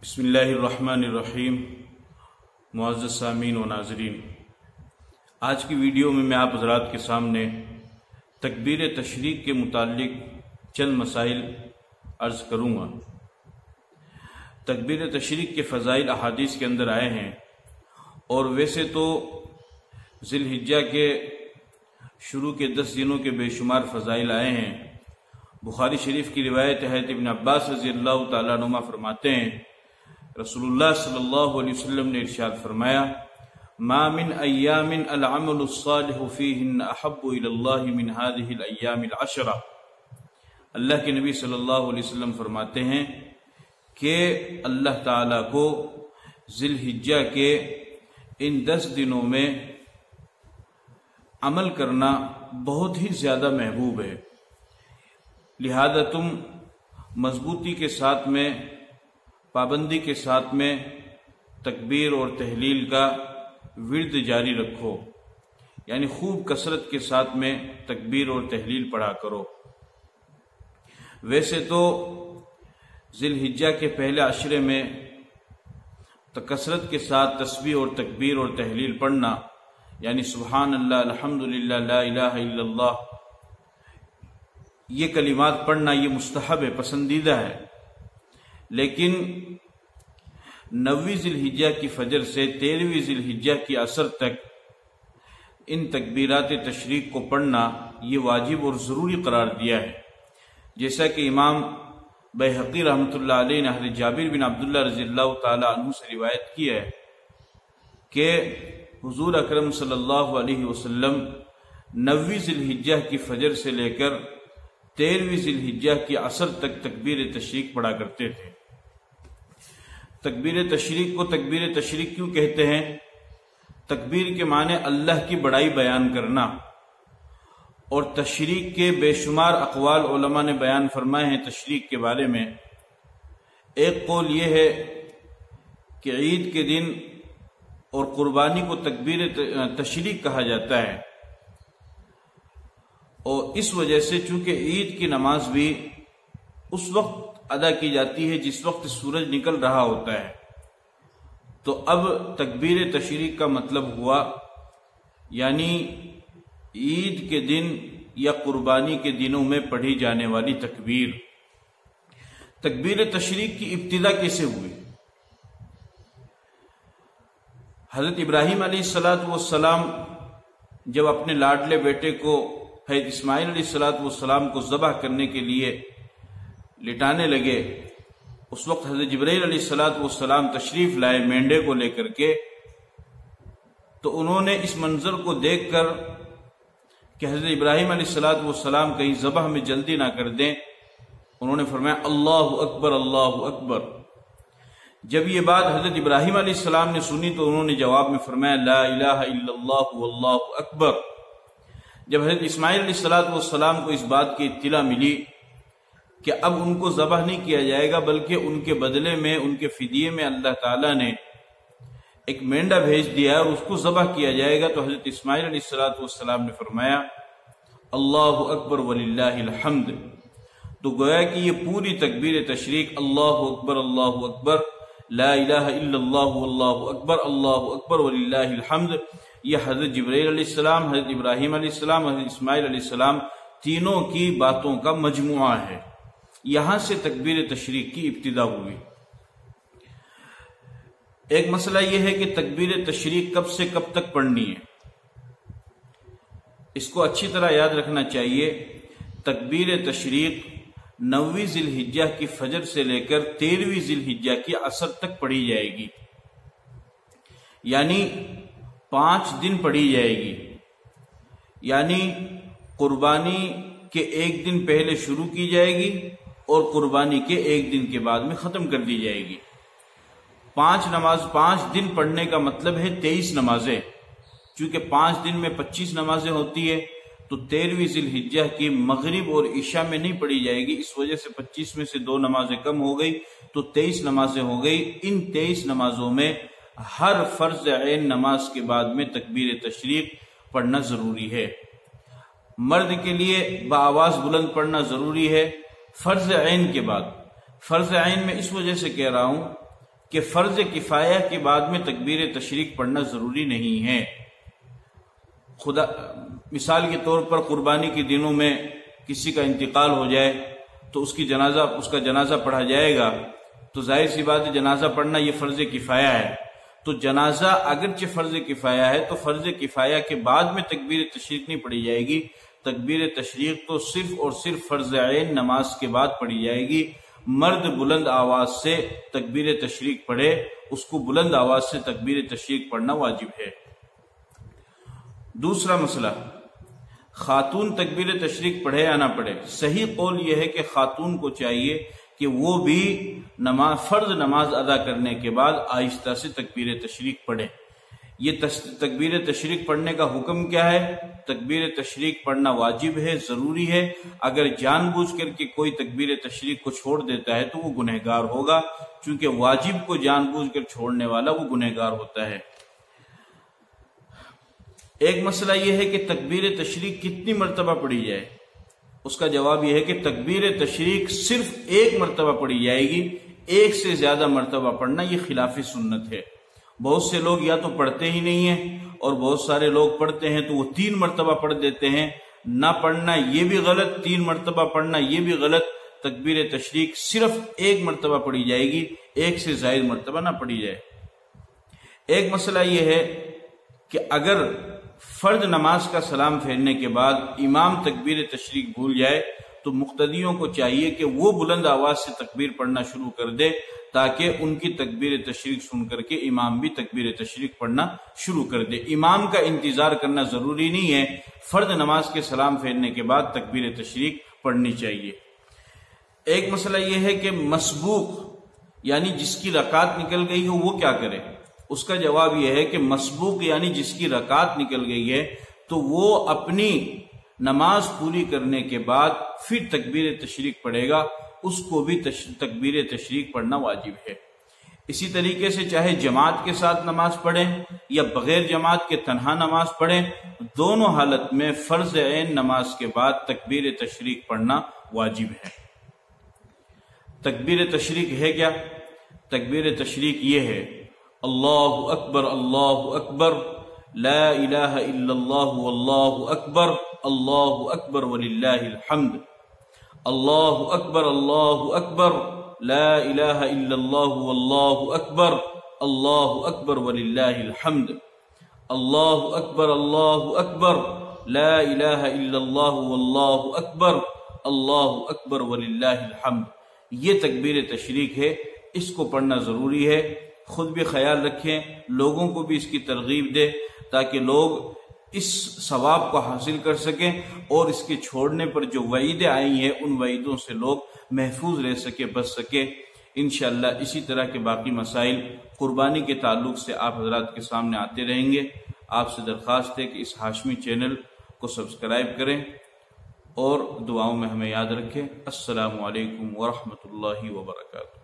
بسم اللہ الرحمن الرحیم۔ معزز سامعین و ناظرین، آج کی ویڈیو میں آپ حضرات کے سامنے تکبیر تشریق کے متعلق چند مسائل عرض کروں گا۔ تکبیر تشریق کے فضائل احادیث کے اندر آئے ہیں، اور ویسے تو ذی الحجہ کے شروع کے 10 دنوں کے بے شمار فضائل آئے ہیں۔ بخاری شریف کی روایت ہے، ابن عباس رضی اللہ تعالیٰ عنہما فرماتے ہیں، رسول اللہ صلی اللہ علیہ وسلم نے ارشاد فرمایا، ما من ایام العمل الصالح فیہن احب الی اللہ من هذه الایام العشرہ۔ اللہ کے نبی صلی اللہ علیہ وسلم فرماتے ہیں کہ اللہ تعالیٰ کو ذی الحجہ کے ان 10 دنوں میں عمل کرنا بہت ہی زیادہ محبوب ہے، لہذا تم مضبوطی کے ساتھ میں، پابندی کے ساتھ میں تکبیر اور تحلیل کا ورد جاری رکھو، یعنی خوب کثرت کے ساتھ میں تکبیر اور تحلیل پڑھا کرو۔ ویسے تو ذی الحجہ کے پہلے عشرے میں کثرت کے ساتھ تسبیح اور تکبیر اور تحلیل پڑھنا، یعنی سبحان اللہ، الحمدللہ، لا الہ الا اللہ، یہ کلمات پڑھنا یہ مستحب ہے، پسندیدہ ہے، لیکن 9ویں ذی الحجہ کی فجر سے 13ویں ذی الحجہ کی عصر تک ان تکبیرات تشریق کو پڑھنا یہ واجب اور ضروری قرار دیا ہے، جیسا کہ امام بیہقی رحمۃ اللہ علیہ نے حضرت جابر بن عبداللہ رضی اللہ تعالی عنہ سے روایت کی ہے کہ حضور اکرم صلی اللہ علیہ وسلم 9ویں ذی الحجہ کی فجر سے لے کر 13ویں ذی الحجہ کی عصر تک تکبیر تشریق پڑھا کرتے تھے۔ تکبیر تشریق کو تکبیر تشریق کیوں کہتے ہیں؟ تکبیر کے معنی اللہ کی بڑائی بیان کرنا، اور تشریق کے بے شمار اقوال علماء نے بیان فرمائے ہیں تشریق کے بارے میں۔ ایک قول یہ ہے کہ عید کے دن اور قربانی کو تکبیر تشریق کہا جاتا ہے، اور اس وجہ سے چونکہ عید کی نماز بھی اس وقت ادا کی جاتی ہے جس وقت سورج نکل رہا ہوتا ہے، تو اب تکبیر تشریق کا مطلب ہوا یعنی عید کے دن یا قربانی کے دنوں میں پڑھی جانے والی تکبیر۔ تکبیر تشریق کی ابتدا کیسے ہوئی؟ حضرت ابراہیم علیہ السلام جب اپنے لاڈلے بیٹے کو حضرت اسماعیل علیہ السلام کو ذبح کرنے کے لیے لٹانے لگے، اس وقت حضرت جبرائیل علیہ السلام تشریف لائے مینڈے کو لے کر کے، تو انہوں نے اس منظر کو دیکھ کر کہ حضرت ابراہیم علیہ السلام کہیں ذبح میں جلدی نہ کر دیں، انہوں نے فرمایا اللہ اکبر، اللہ اکبر۔ جب یہ بات حضرت ابراہیم علیہ السلام نے سنی تو انہوں نے جواب میں فرمایا لا الہ الا اللہ واللہ اکبر۔ جب حضرت اسماعیل علیہ السلام کو اس بات کی اطلاع ملی کہ اب ان کو ذبح نہیں کیا جائے گا بلکہ ان کے بدلے میں، ان کے فدیے میں اللہ تعالیٰ نے ایک مینڈا بھیج دیا ہے اور اس کو ذبح کیا جائے گا، تو حضرت اسماعیل علیہ السلام نے فرمایا اللہ اکبر وللہ الحمد۔ تو گویا کہ یہ پوری تکبیر تشریق اللہ اکبر، اللہ اکبر، لا الہ الا اللہ واللہ اکبر، اللہ اکبر وللہ الحمد، یہ حضرت جبرائیل علیہ السلام، حضرت ابراہیم علیہ السلام، حضرت اسماعیل علیہ السلام تینوں کی باتوں کا مجموعہ ہے۔ یہاں سے تکبیر تشریق کی ابتدا ہوئی۔ ایک مسئلہ یہ ہے کہ تکبیر تشریق کب سے کب تک پڑھنی ہے، اس کو اچھی طرح یاد رکھنا چاہیے۔ تکبیر تشریق 9ویں ذی الحجہ کی فجر سے لے کر 13ویں ذی الحجہ کی عصر تک پڑھی جائے گی، یعنی 5 دن پڑھی جائے گی، یعنی قربانی کے 1 دن پہلے شروع کی جائے گی اور قربانی کے 1 دن کے بعد میں ختم کر دی جائے گی۔ 5 دن پڑھنے کا مطلب ہے 23 نمازیں، چونکہ 5 دن میں 25 نمازیں ہوتی ہے، تو 13ویں ذی الحجہ کی مغرب اور عشاء میں نہیں پڑھی جائے گی، اس وجہ سے 25 میں سے 2 نمازیں کم ہو گئی تو 23 نمازیں ہو گئی۔ ان 23 نمازوں میں ہر فرض عین نماز کے بعد میں تکبیر تشریق پڑھنا ضروری ہے۔ مرد کے لیے بآواز بلند پڑھنا ضروری ہے فرض عین کے بعد۔ فرض عین میں اس وجہ سے کہہ رہا ہوں کہ فرض کفایہ کے بعد میں تکبیر تشریق پڑھنا ضروری نہیں ہے۔ خدا مثال کے طور پر قربانی کے دنوں میں کسی کا انتقال ہو جائے تو اس کا جنازہ پڑھا جائے گا، تو ظاہر سی بات ہے جنازہ پڑھنا یہ فرض کفایہ ہے۔ تو جنازہ اگرچہ فرض کفایہ ہے تو فرض کفایہ کے بعد میں تکبیر تشریق نہیں پڑھی جائے گی، تکبیر تشریق تو صرف اور صرف فرض عین نماز کے بعد پڑھی جائے گی۔ مرد بلند آواز سے تکبیر تشریق پڑھے، اس کو بلند آواز سے تکبیر تشریق پڑھنا واجب ہے۔ دوسرا مسئلہ، خاتون تکبیر تشریق پڑھے یا نہ پڑھے۔ صحیح قول یہ ہے کہ خاتون کو چاہیے کہ وہ بھی فرض نماز ادا کرنے کے بعد آہستہ سے تکبیر تشریق پڑھے۔ یہ تکبیر تشریق پڑھنے کا حکم کیا ہے؟ تکبیر تشریق پڑھنا واجب ہے، ضروری ہے۔ اگر جان بوجھ کر کے کوئی تکبیر تشریق کو چھوڑ دیتا ہے تو وہ گنہگار ہوگا، چونکہ واجب کو جان بوجھ کر چھوڑنے والا وہ گنہگار ہوتا ہے۔ ایک مسئلہ یہ ہے کہ تکبیر تشریق کتنی مرتبہ پڑھی جائے۔ اس کا جواب یہ ہے کہ تکبیر تشریق صرف ایک مرتبہ پڑھی جائے گی، ایک سے زیادہ مرتبہ پڑھنا یہ خلاف سنت ہے۔ بہت سے لوگ یا تو پڑھتے ہی نہیں ہیں، اور بہت سارے لوگ پڑھتے ہیں تو وہ 3 مرتبہ پڑھ دیتے ہیں۔ نہ پڑھنا یہ بھی غلط، 3 مرتبہ پڑھنا یہ بھی غلط۔ تکبیر تشریق صرف ایک مرتبہ پڑھی جائے گی، ایک سے زائد مرتبہ نہ پڑھی جائے۔ ایک مسئلہ یہ ہے کہ اگر فرض نماز کا سلام پھیرنے کے بعد امام تکبیر تشریق بھول جائے تو مقتدیوں کو چاہیے کہ وہ بلند آواز سے تکبیر پڑھنا شروع کر دے، تاکہ ان کی تکبیر تشریق سن کر کے امام بھی تکبیر تشریق پڑھنا شروع کر دے۔ امام کا انتظار کرنا ضروری نہیں ہے، فرض نماز کے سلام پھیرنے کے بعد تکبیر تشریق پڑھنی چاہیے۔ ایک مسئلہ یہ ہے کہ مسبوق یعنی جس کی رکعت نکل گئی ہو وہ کیا کرے۔ اس کا جواب یہ ہے کہ مسبوق یعنی جس کی رکعت نکل گئی ہے تو وہ اپنی نماز پوری کرنے کے بعد پھر تکبیر تشریق پڑھے گا، اس کو بھی تکبیر تشریق پڑھنا واجب ہے۔ اسی طریقے سے چاہے جماعت کے ساتھ نماز پڑھیں یا بغیر جماعت کے تنہا نماز پڑھیں، دونوں حالت میں فرض عین نماز کے بعد تکبیر تشریق پڑھنا واجب ہے۔ تکبیر تشریق ہے کیا؟ تکبیر تشریق یہ ہے: اللہ اکبر اللہ اکبر، لا الہ الا اللہ واللہ اکبر، اللہ اکبر وللہ الحمد، اللہ اکبر اللہ اکبر، لا الہ الا اللہ واللہ اکبر، اللہ اکبر وللہ الحمد، اللہ اکبر اللہ اکبر، لا الہ الا اللہ واللہ اکبر، اللہ اکبر وللہ الحمد۔ یہ تکبیر تشریق ہے، اس کو پڑھنا ضروری ہے۔ خود بھی خیال رکھیں، لوگوں کو بھی اس کی ترغیب دے تاکہ لوگ اس ثواب کو حاصل کر سکیں، اور اس کے چھوڑنے پر جو وعیدیں آئی ہیں ان وعیدوں سے لوگ محفوظ رہ سکے، بچ سکے۔ انشاءاللہ اسی طرح کے باقی مسائل قربانی کے تعلق سے آپ حضرات کے سامنے آتے رہیں گے۔ آپ سے درخواست ہے کہ اس ہاشمی چینل کو سبسکرائب کریں اور دعاؤں میں ہمیں یاد رکھیں۔ السلام علیکم ورحمۃ اللہ وبرکاتہ۔